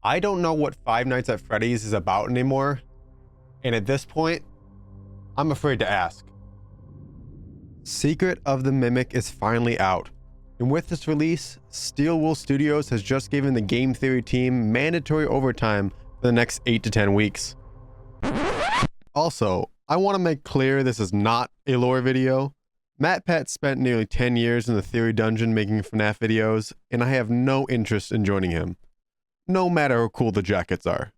I don't know what Five Nights at Freddy's is about anymore, and at this point, I'm afraid to ask. Secret of the Mimic is finally out, and with this release, Steelwool Studios has just given the game theory team mandatory overtime for the next 8 to 10 weeks. Also, I want to make clear this is not a lore video. MatPat spent nearly 10 years in the theory dungeon making FNAF videos, and I have no interest in joining him, no matter how cool the jackets are.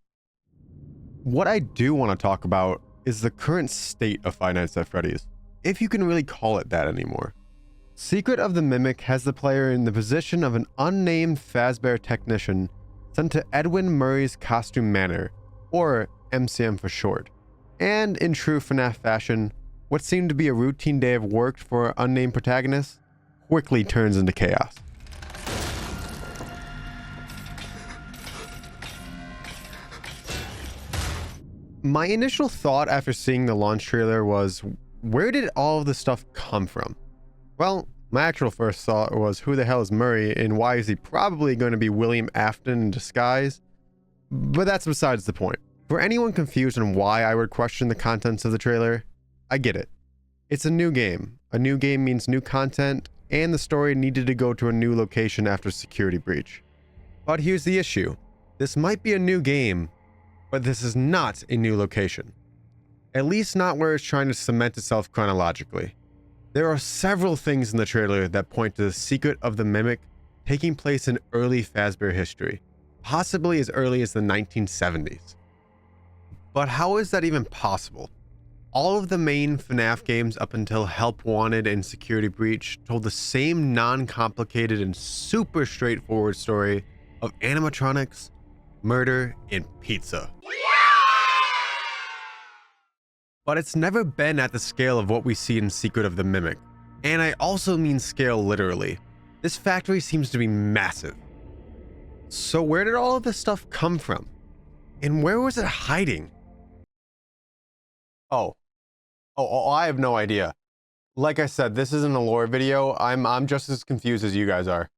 What I do want to talk about is the current state of Five Nights at Freddy's, if you can really call it that anymore. Secret of the Mimic has the player in the position of an unnamed Fazbear technician sent to Edwin Murray's Costume Manor, or MCM for short. And in true FNAF fashion, what seemed to be a routine day of work for our unnamed protagonist quickly turns into chaos. My initial thought after seeing the launch trailer was, where did all of this stuff come from? Well, my actual first thought was, who the hell is Murray and why is he probably going to be William Afton in disguise? But that's besides the point. For anyone confused on why I would question the contents of the trailer, I get it. It's a new game. A new game means new content, and the story needed to go to a new location after security breach. But here's the issue. This might be a new game, but this is not a new location. At least not where it's trying to cement itself chronologically. There are several things in the trailer that point to the Secret of the Mimic taking place in early Fazbear history, possibly as early as the 1970s. But how is that even possible? All of the main FNAF games up until Help Wanted and Security Breach told the same non-complicated and super straightforward story of animatronics, murder, and pizza. But it's never been at the scale of what we see in Secret of the Mimic. And I also mean scale literally. This factory seems to be massive. So where did all of this stuff come from? And where was it hiding? Oh, I have no idea. Like I said, this isn't a lore video. I'm just as confused as you guys are.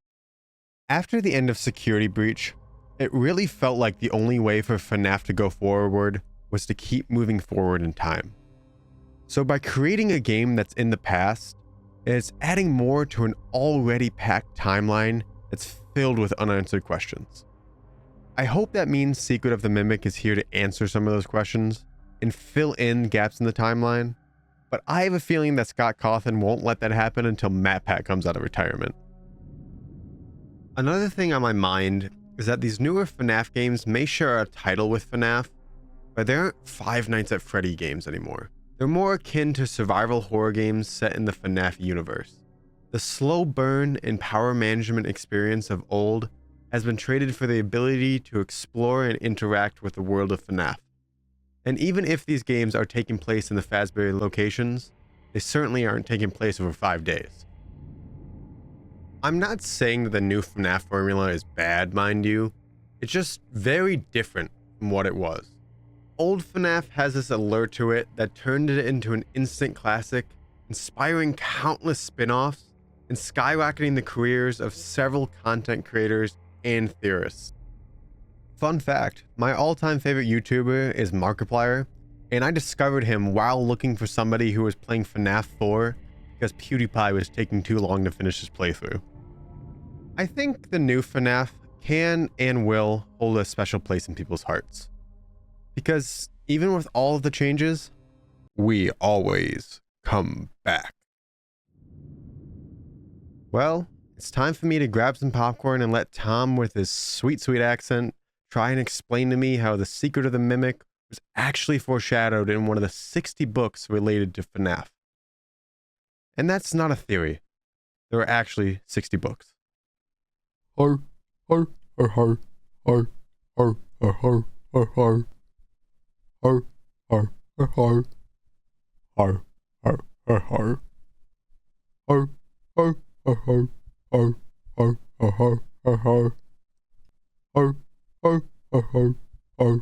After the end of Security Breach, it really felt like the only way for FNAF to go forward was to keep moving forward in time. So by creating a game that's in the past, it's adding more to an already packed timeline that's filled with unanswered questions. I hope that means Secret of the Mimic is here to answer some of those questions and fill in gaps in the timeline, but I have a feeling that Scott Cawthon won't let that happen until MatPat comes out of retirement. Another thing on my mind is that these newer FNAF games may share a title with FNAF, but they aren't Five Nights at Freddy games anymore. They're more akin to survival horror games set in the FNAF universe. The slow burn and power management experience of old has been traded for the ability to explore and interact with the world of FNAF. And even if these games are taking place in the Fazbear locations, they certainly aren't taking place over 5 days. I'm not saying that the new FNAF formula is bad, mind you. It's just very different from what it was. Old FNAF has this allure to it that turned it into an instant classic, inspiring countless spin-offs and skyrocketing the careers of several content creators and theorists. Fun fact, my all-time favorite YouTuber is Markiplier, and I discovered him while looking for somebody who was playing FNAF 4 because PewDiePie was taking too long to finish his playthrough. I think the new FNAF can and will hold a special place in people's hearts. Because even with all of the changes, we always come back. Well, it's time for me to grab some popcorn and let Tom with his sweet accent try and explain to me how the Secret of the Mimic was actually foreshadowed in one of the 60 books related to FNAF. And that's not a theory. There are actually 60 books. Har, har, har, har, har, har, har, har, har, har. Har, har, har, har. Har, har, har, har. Har, har, har, har. Har, har, har, har, har. Har, har, har, har, har.